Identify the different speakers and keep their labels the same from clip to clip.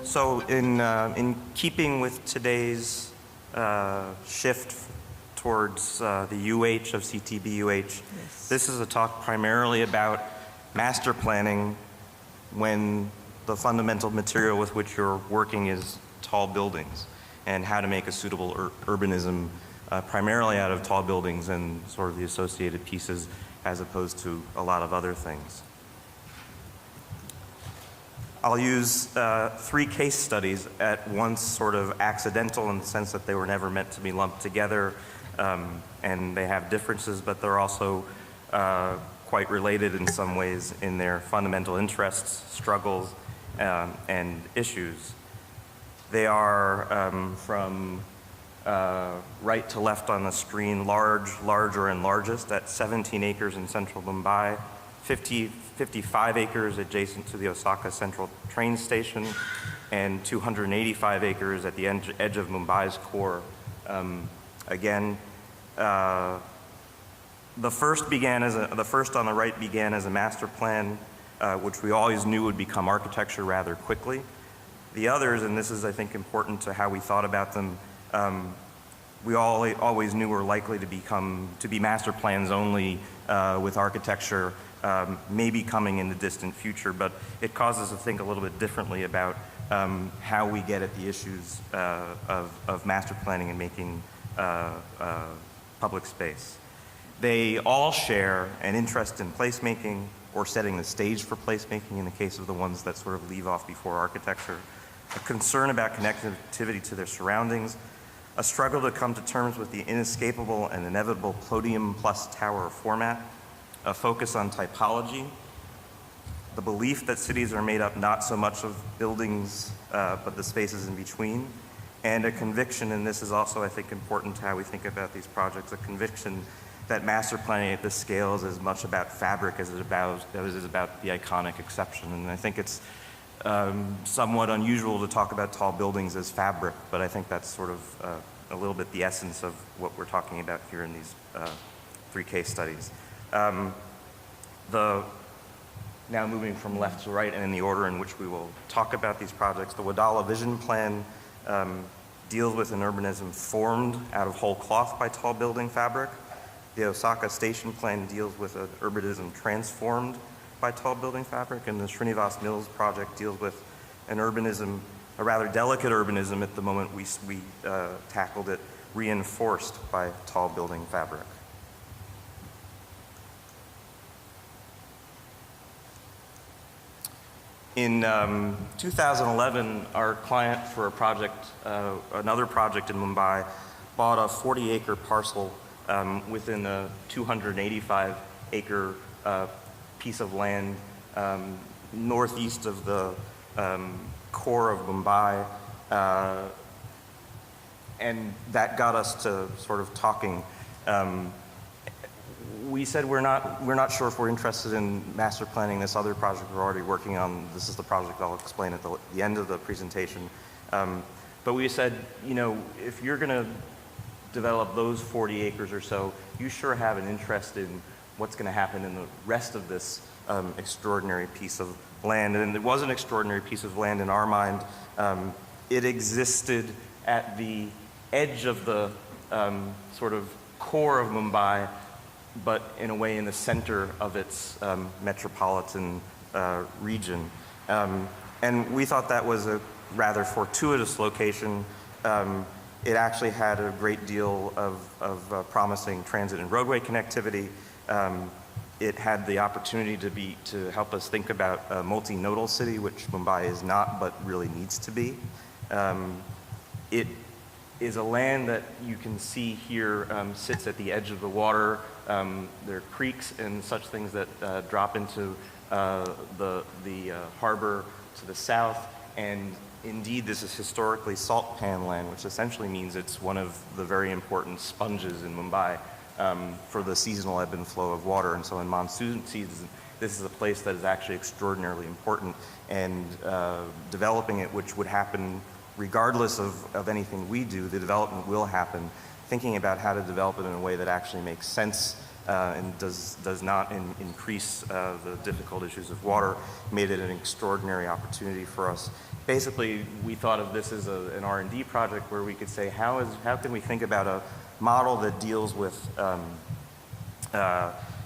Speaker 1: So in keeping with today's shift towards the UH of CTBUH,
Speaker 2: Yes.
Speaker 1: this is a talk primarily about master planning when the fundamental material with which you're working is tall buildings, and how to make a suitable urbanism primarily out of tall buildings and sort of the associated pieces as opposed to a lot of other things. I'll use 3 case studies at once sort of accidental in the sense that they were never meant to be lumped together, and they have differences, but they're also quite related in some ways in their fundamental interests, struggles, and issues. They are from right to left on the screen: large, larger, and largest at 17 acres in central Mumbai, 55 acres adjacent to the Osaka Central train station, and 285 acres at the edge of Mumbai's core. Again, the first on the right began as a master plan, which we always knew would become architecture rather quickly. The others, and this is I think important to how we thought about them, we always knew were likely to be master plans only with architecture maybe coming in the distant future, but it causes us to think a little bit differently about how we get at the issues of master planning and making public space. They all share an interest in placemaking or setting the stage for placemaking in the case of the ones that sort of leave off before architecture, a concern about connectivity to their surroundings, a struggle to come to terms with the inescapable and inevitable podium plus tower format, a focus on typology, the belief that cities are made up not so much of buildings but the spaces in between, and a conviction, and this is also I think important to how we think about these projects, a conviction that master planning at this scale is as much about fabric as it is about the iconic exception. And I think it's somewhat unusual to talk about tall buildings as fabric, but I think that's sort of a little bit the essence of what we're talking about here in these 3 case studies. Now moving from left to right and in the order in which we will talk about these projects, the Wadala Vision Plan deals with an urbanism formed out of whole cloth by tall building fabric. The Osaka Station Plan deals with an urbanism transformed by tall building fabric, and the Srinivas Mills project deals with an urbanism, a rather delicate urbanism at the moment we tackled it, reinforced by tall building fabric. In 2011, our client for a project, another project in Mumbai, bought a 40-acre parcel within a 285-acre piece of land northeast of the core of Mumbai, and that got us to sort of talking. We said we're not sure if we're interested in master planning this other project we're already working on. This is the project I'll explain at the end of the presentation. But we said, you know, if you're going to develop those 40 acres or so, you sure have an interest in what's going to happen in the rest of this extraordinary piece of land. And it was an extraordinary piece of land in our mind. It existed at the edge of the sort of core of Mumbai, but in a way in the center of its metropolitan region. And we thought that was a rather fortuitous location. It actually had a great deal of promising transit and roadway connectivity. It had the opportunity to help us think about a multinodal city, which Mumbai is not, but really needs to be. It is a land that you can see here sits at the edge of the water. There are creeks and such things that drop into the harbor to the south, and indeed this is historically salt pan land, which essentially means it's one of the very important sponges in Mumbai for the seasonal ebb and flow of water. And so in monsoon season, this is a place that is actually extraordinarily important, and developing it, which would happen regardless of anything we do, the development will happen. Thinking about how to develop it in a way that actually makes sense and does not increase the difficult issues of water, made it an extraordinary opportunity for us. Basically, we thought of this as an R&D project where we could say, how can we think about a model that deals with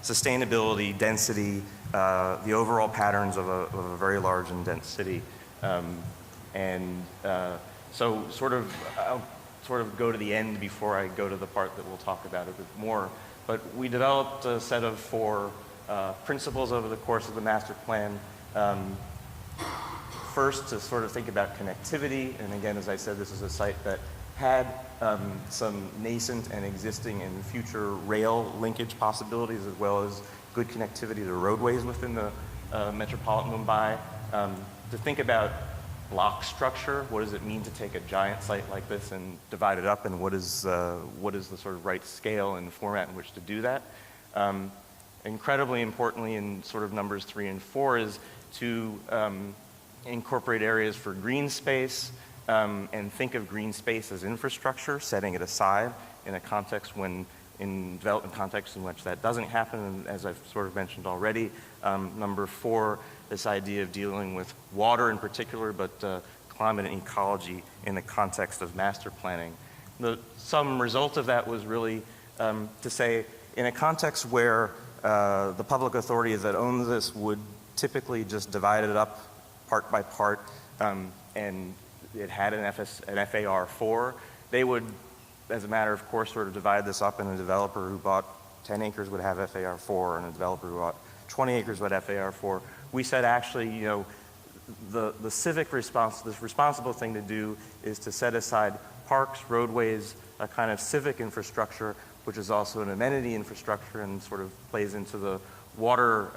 Speaker 1: sustainability, density, the overall patterns of a very large and dense city. So I'll sort of go to the end before I go to the part that we'll talk about a bit more. But we developed a set of 4 principles over the course of the master plan. First, to sort of think about connectivity, and again, as I said, this is a site that had some nascent and existing and future rail linkage possibilities, as well as good connectivity to roadways within the metropolitan Mumbai. To think about block structure, what does it mean to take a giant site like this and divide it up, and what is the sort of right scale and format in which to do that? Incredibly importantly, in sort of numbers 3 and 4, is to incorporate areas for green space, and think of green space as infrastructure, setting it aside in a context in development context in which that doesn't happen, and as I've sort of mentioned already. Number 4, this idea of dealing with water in particular, but climate and ecology in the context of master planning. Some result of that was really to say, in a context where the public authorities that own this would typically just divide it up part by part, and it had an FAR4, they would, as a matter of course, sort of divide this up, and a developer who bought 10 acres would have FAR4, and a developer who bought 20 acres would have FAR4. We said, actually, the civic response, this responsible thing to do is to set aside parks, roadways, a kind of civic infrastructure, which is also an amenity infrastructure and sort of plays into the water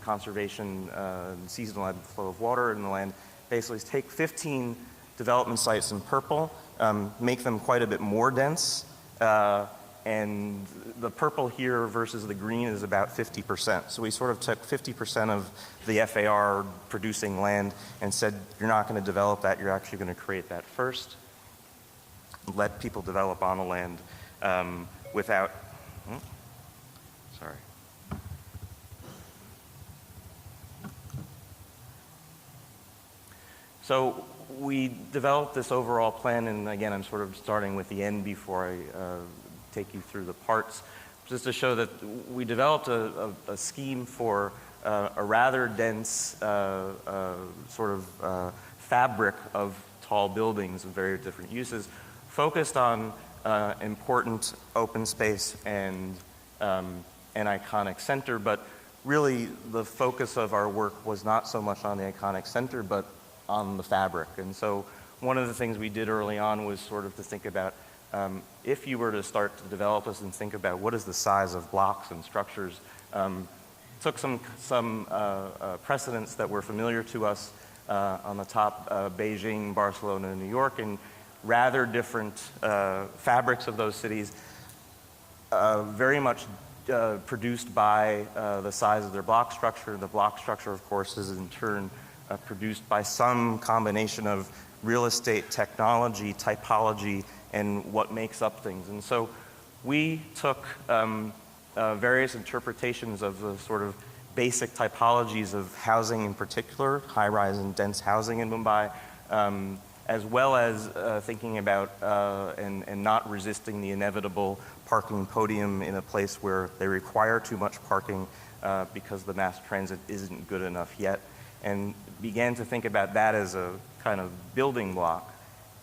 Speaker 1: conservation, seasonal ebb and flow of water in the land. Basically, take 15 development sites in purple, make them quite a bit more dense, and the purple here versus the green is about 50%. So we sort of took 50% of the FAR producing land and said, you're not going to develop that, you're actually going to create that first. Let people develop on the land without, sorry. So we developed this overall plan, and again, I'm sort of starting with the end before I take you through the parts, just to show that we developed a scheme for a rather dense sort of fabric of tall buildings of very different uses, focused on important open space and an iconic center, but really the focus of our work was not so much on the iconic center, but on the fabric. And so one of the things we did early on was sort of to think about if you were to start to develop this and think about what is the size of blocks and structures, took some precedents that were familiar to us on the top, Beijing, Barcelona, and New York, and rather different fabrics of those cities, very much produced by the size of their block structure. The block structure, of course, is in turn produced by some combination of real estate, technology, typology, and what makes up things. And so we took various interpretations of the sort of basic typologies of housing in particular, high-rise and dense housing in Mumbai, as well as thinking about and not resisting the inevitable parking podium in a place where they require too much parking because the mass transit isn't good enough yet, and began to think about that as a kind of building block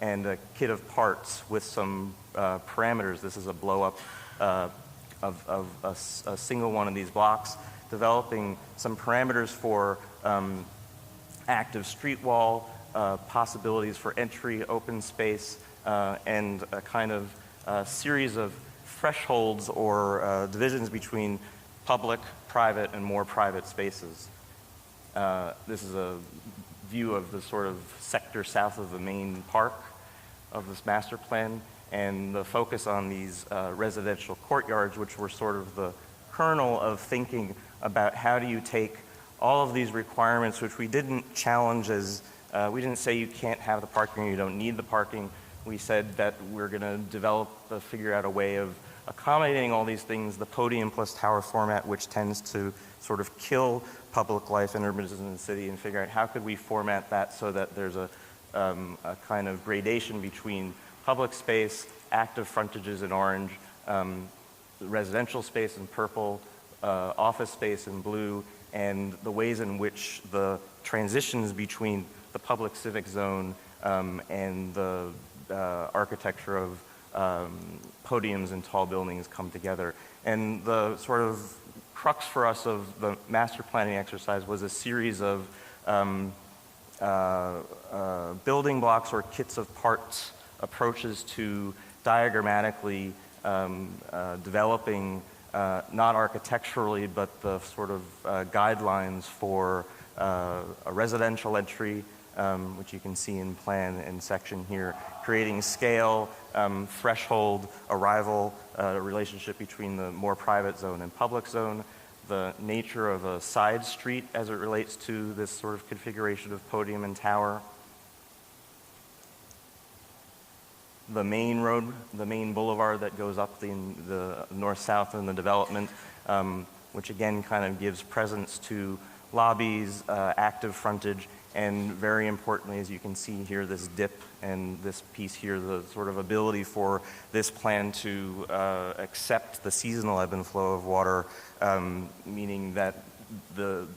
Speaker 1: and a kit of parts with some parameters. This is a blow-up of a single one of these blocks, developing some parameters for active street wall, possibilities for entry, open space, and a kind of series of thresholds or divisions between public, private, and more private spaces. This is a view of the sort of sector south of the main park of this master plan, and the focus on these residential courtyards, which were sort of the kernel of thinking about how do you take all of these requirements, which we didn't challenge as, we didn't say you can't have the parking or you don't need the parking. We said that we're going to figure out a way of accommodating all these things, the podium plus tower format, which tends to sort of kill public life and urbanism in the city, and figure out how could we format that so that there's a kind of gradation between public space, active frontages in orange, residential space in purple, office space in blue, and the ways in which the transitions between the public civic zone and the architecture of podiums and tall buildings come together. And the sort of crux for us of the master planning exercise was a series of building blocks or kits of parts approaches to diagrammatically developing, not architecturally, but the sort of guidelines for a residential entry, which you can see in plan and section here, creating scale, threshold, arrival, relationship between the more private zone and public zone, the nature of a side street as it relates to this sort of configuration of podium and tower, the main road, the main boulevard that goes up the north-south in the development, which again kind of gives presence to lobbies, active frontage, and very importantly, as you can see here, this dip and this piece here, the sort of ability for this plan to accept the seasonal ebb and flow of water, meaning that the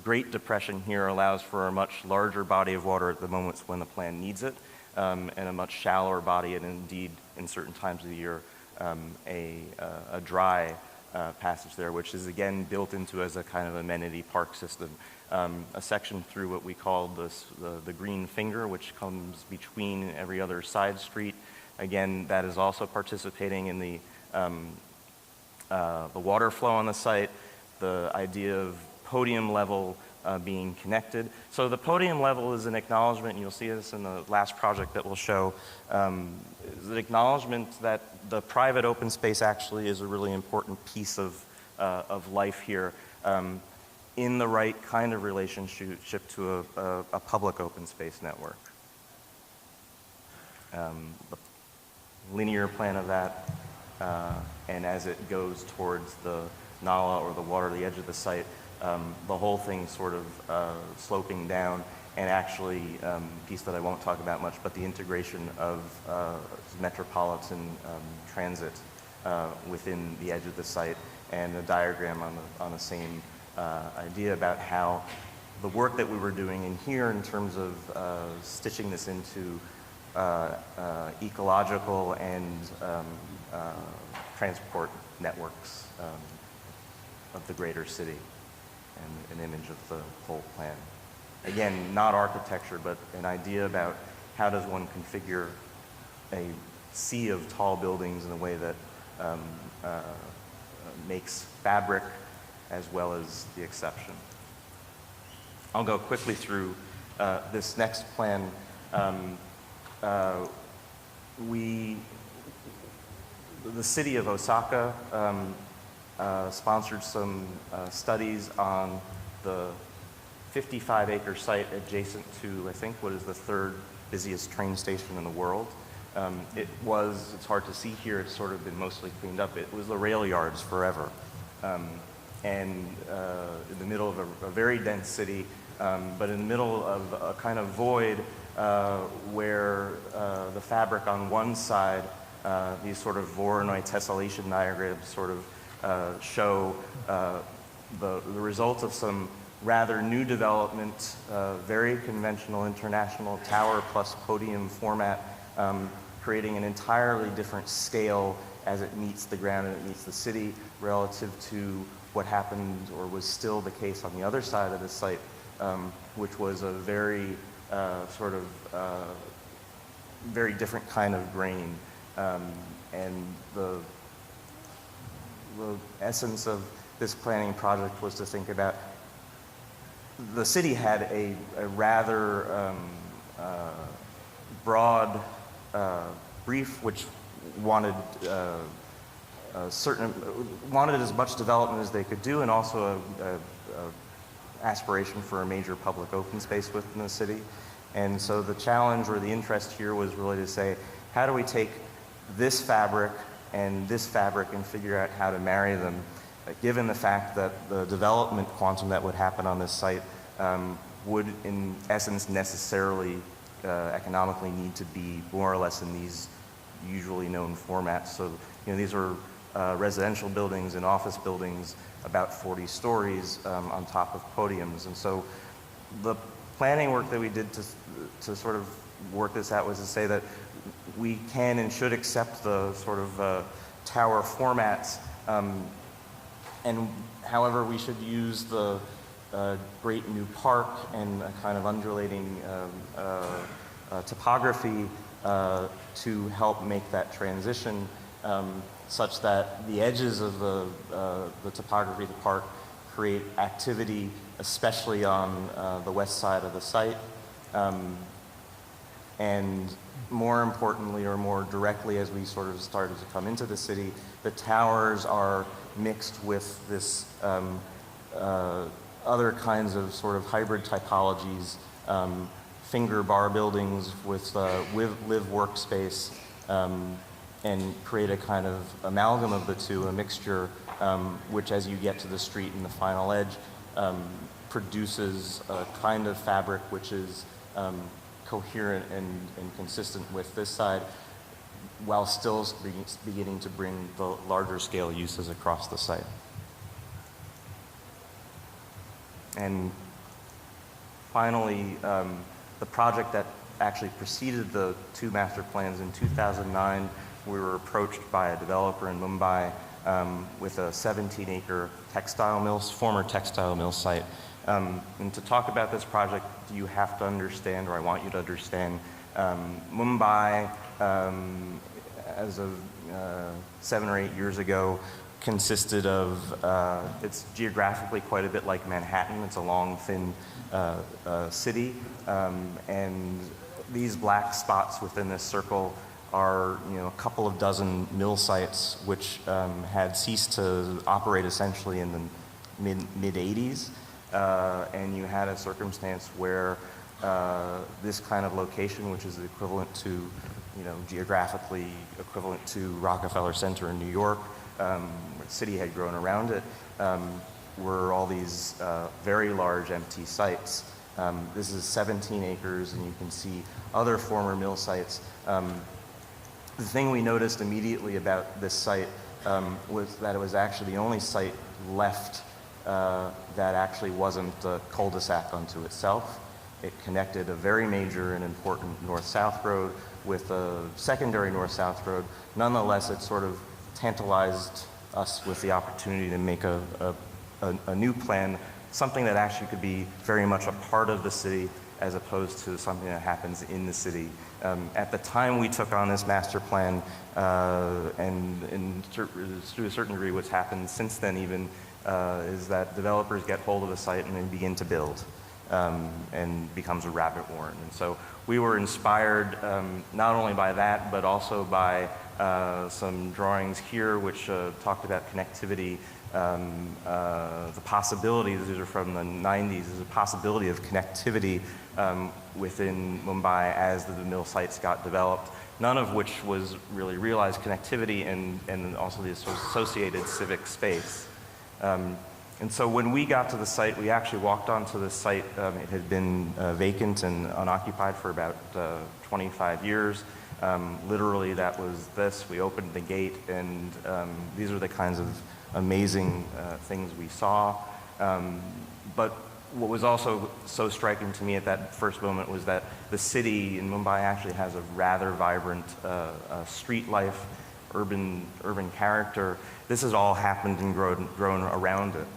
Speaker 1: Great Depression here allows for a much larger body of water at the moments when the plan needs it, and a much shallower body, and indeed, in certain times of the year, a dry passage there, which is again built into as a kind of amenity park system. A section through what we call the green finger, which comes between every other side street. Again, that is also participating in the water flow on the site, the idea of podium level being connected. So the podium level is an acknowledgement, and you'll see this in the last project that we'll show, is an acknowledgement that the private open space actually is a really important piece of life here, in the right kind of relationship to a public open space network. The linear plan of that, and as it goes towards the Nala or the water, the edge of the site, the whole thing sort of sloping down, and actually, piece that I won't talk about much, but the integration of metropolitan transit within the edge of the site, and a diagram on the same idea about how the work that we were doing in here in terms of stitching this into ecological and transport networks of the greater city, and an image of the whole plan. Again, not architecture, but an idea about how does one configure a sea of tall buildings in a way that makes fabric as well as the exception. I'll go quickly through this next plan. The city of Osaka sponsored some studies on the 55-acre site adjacent to, I think, what is the third busiest train station in the world. It's hard to see here, it's sort of been mostly cleaned up. It was the rail yards forever. And in the middle of a very dense city, but in the middle of a kind of void where the fabric on one side, these sort of Voronoi tessellation diagrams sort of show the result of some rather new development, very conventional international tower plus podium format, creating an entirely different scale as it meets the ground and it meets the city relative to what happened or was still the case on the other side of the site, which was a very sort of very different kind of grain. And the essence of this planning project was to think about, the city had a rather broad brief which wanted wanted as much development as they could do, and also a aspiration for a major public open space within the city. And so the challenge or the interest here was really to say, how do we take this fabric and this fabric and figure out how to marry them, given the fact that the development quantum that would happen on this site would in essence necessarily economically need to be more or less in these usually known formats. So these are residential buildings and office buildings about 40 stories on top of podiums. And so the planning work that we did to sort of work this out was to say that we can and should accept the sort of tower formats, and however we should use the great new park and a kind of undulating topography to help make that transition, such that the edges of the topography of the park create activity, especially on the west side of the site. And more importantly, or more directly, as we sort of started to come into the city, the towers are mixed with this other kinds of sort of hybrid typologies, finger bar buildings with live workspace, and create a kind of amalgam of the two, a mixture, which as you get to the street and the final edge, produces a kind of fabric which is coherent and consistent with this side, while still beginning to bring the larger scale uses across the site. And finally, the project that actually preceded the two master plans in 2009, we were approached by a developer in Mumbai with a 17-acre textile mill, former textile mill site. And to talk about this project, you have to understand, or I want you to understand, Mumbai, as of 7 or 8 years ago, consisted of, it's geographically quite a bit like Manhattan. It's a long, thin city. And these black spots within this circle are, a couple of dozen mill sites which had ceased to operate essentially in the mid-80s. And you had a circumstance where this kind of location, which is equivalent to, geographically equivalent to Rockefeller Center in New York, where the city had grown around it, were all these very large empty sites. This is 17 acres, and you can see other former mill sites. The thing we noticed immediately about this site was that it was actually the only site left that actually wasn't a cul-de-sac unto itself. It connected a very major and important north-south road with a secondary north-south road. Nonetheless, it sort of tantalized us with the opportunity to make a new plan, something that actually could be very much a part of the city as opposed to something that happens in the city. At the time we took on this master plan, and to a certain degree what's happened since then even, is that developers get hold of a site and then begin to build, and becomes a rabbit warren. And so we were inspired not only by that, but also by some drawings here which talked about connectivity, the possibility, these are from the 90s, there's a possibility of connectivity within Mumbai as the mill sites got developed, none of which was really realized connectivity and also the associated civic space. And so when we got to the site, we actually walked onto the site. It had been vacant and unoccupied for about 25 years. Literally, that was this. We opened the gate, and these are the kinds of amazing things we saw. But what was also so striking to me at that first moment was that the city in Mumbai actually has a rather vibrant street life, urban character. This has all happened and grown around it.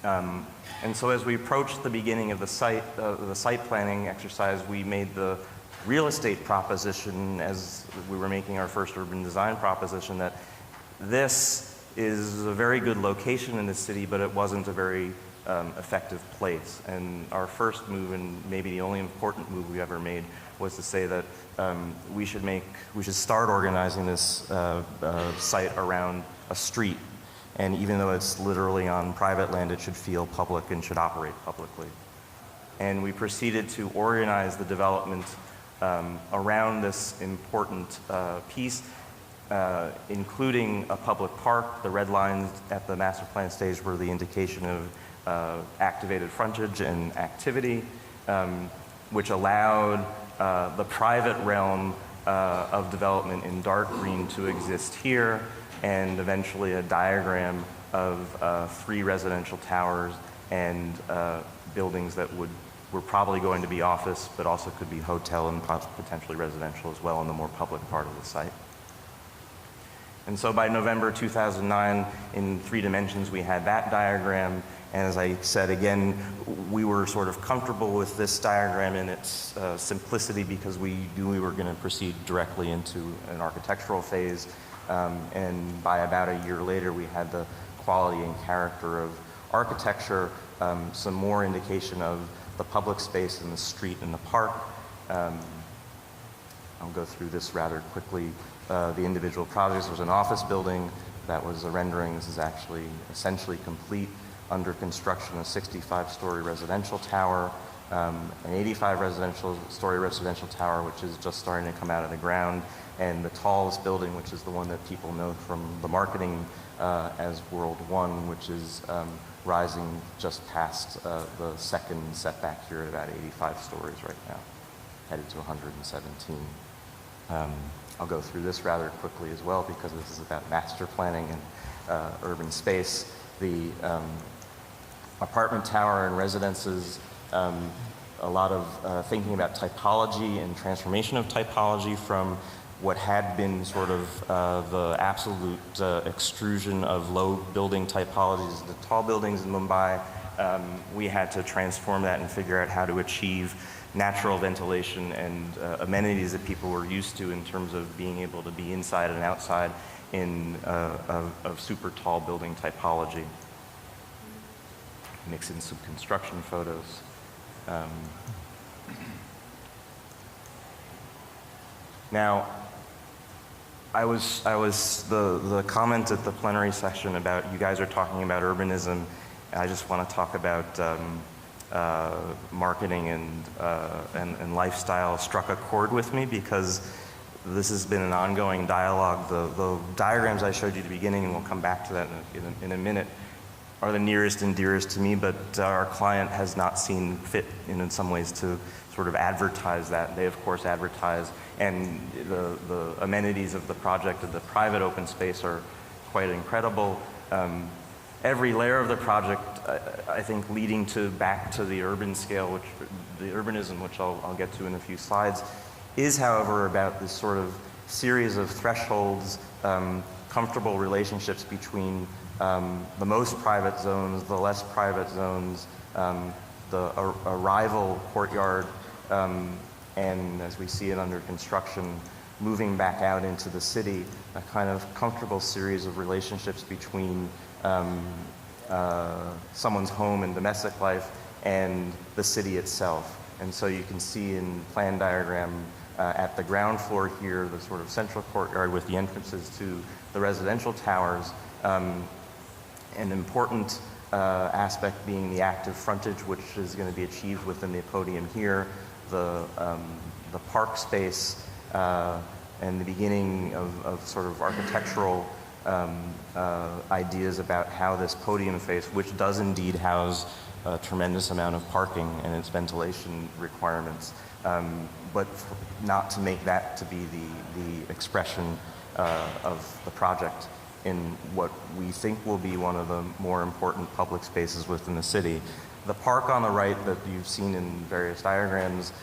Speaker 1: And so as we approached the beginning of the site planning exercise, we made the real estate proposition, as we were making our first urban design proposition, that this is a very good location in the city, but it wasn't a very effective place. And our first move, and maybe the only important move we ever made, was to say that we should start organizing this site around a street. And even though it's literally on private land, it should feel public and should operate publicly. And we proceeded to organize the development around this important piece, including a public park. The red lines at the master plan stage were the indication of activated frontage and activity, which allowed the private realm of development in dark green to exist here, and eventually a diagram of 3 residential towers and buildings that were probably going to be office, but also could be hotel and potentially residential as well in the more public part of the site. And so by November 2009, in 3 dimensions, we had that diagram. And as I said, again, we were sort of comfortable with this diagram in its simplicity because we knew we were going to proceed directly into an architectural phase. And by about a year later, we had the quality and character of architecture, some more indication of the public space and the street and the park. I'll go through this rather quickly. The individual projects was an office building that was a rendering. This is actually essentially complete, under construction, a 65-story residential tower, an 85-story residential tower, which is just starting to come out of the ground, and the tallest building, which is the one that people know from the marketing as World 1, which is rising just past the second setback here at about 85 stories right now, headed to 117. I'll go through this rather quickly as well because this is about master planning and urban space. The apartment tower and residences, a lot of thinking about typology and transformation of typology from what had been sort of the absolute extrusion of low building typologies, the tall buildings in Mumbai. We had to transform that and figure out how to achieve natural ventilation and amenities that people were used to in terms of being able to be inside and outside in of super tall building typology. Mix in some construction photos. Now, the comment at the plenary session about you guys are talking about urbanism. I just want to talk about marketing and lifestyle struck a chord with me because this has been an ongoing dialogue. The diagrams I showed you at the beginning, and we'll come back to that in a minute, are the nearest and dearest to me, but our client has not seen fit in some ways to sort of advertise that. They, of course, advertise, and the amenities of the project of the private open space are quite incredible. Every layer of the project, I think, leading back to the urban scale, the urbanism, which I'll get to in a few slides, is, however, about this sort of series of thresholds, comfortable relationships between the most private zones, the less private zones, the arrival courtyard, and as we see it under construction, moving back out into the city, a kind of comfortable series of relationships between someone's home and domestic life and the city itself. And so you can see in plan diagram at the ground floor here, the sort of central courtyard with the entrances to the residential towers, an important aspect being the active frontage, which is going to be achieved within the podium here, the park space, and the beginning of sort of architectural ideas about how this podium face, which does indeed house a tremendous amount of parking and its ventilation requirements, but not to make that to be the expression of the project in what we think will be one of the more important public spaces within the city. The park on the right that you've seen in various diagrams,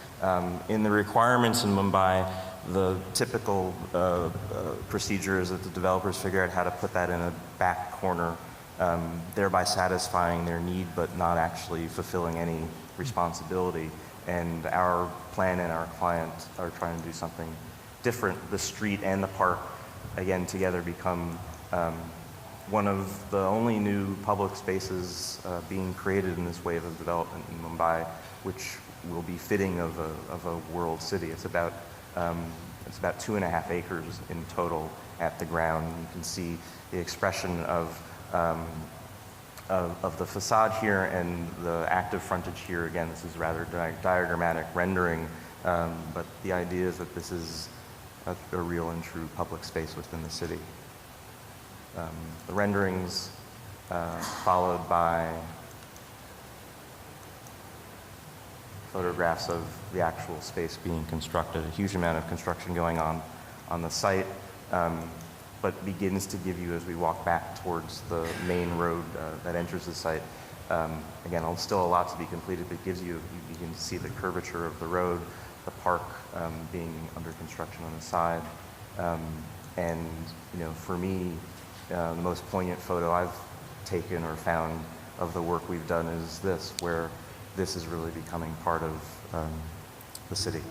Speaker 1: in the requirements in Mumbai, the typical procedure is that the developers figure out how to put that in a back corner, thereby satisfying their need but not actually fulfilling any responsibility. And our plan and our client are trying to do something different. The street and the park, again, together become one of the only new public spaces being created in this wave of development in Mumbai, which will be fitting of a world city. It's about 2.5 acres in total at the ground. You can see the expression of the facade here and the active frontage here. Again, this is rather diagrammatic rendering, but the idea is that this is a real and true public space within the city. The renderings followed by photographs of the actual space being constructed. A huge amount of construction going on the site, but begins to give you, as we walk back towards the main road that enters the site, again, still a lot to be completed, but it gives you begin to see the curvature of the road, the park being under construction on the side. And, for me, the most poignant photo I've taken or found of the work we've done is this, where this is really becoming part of the city.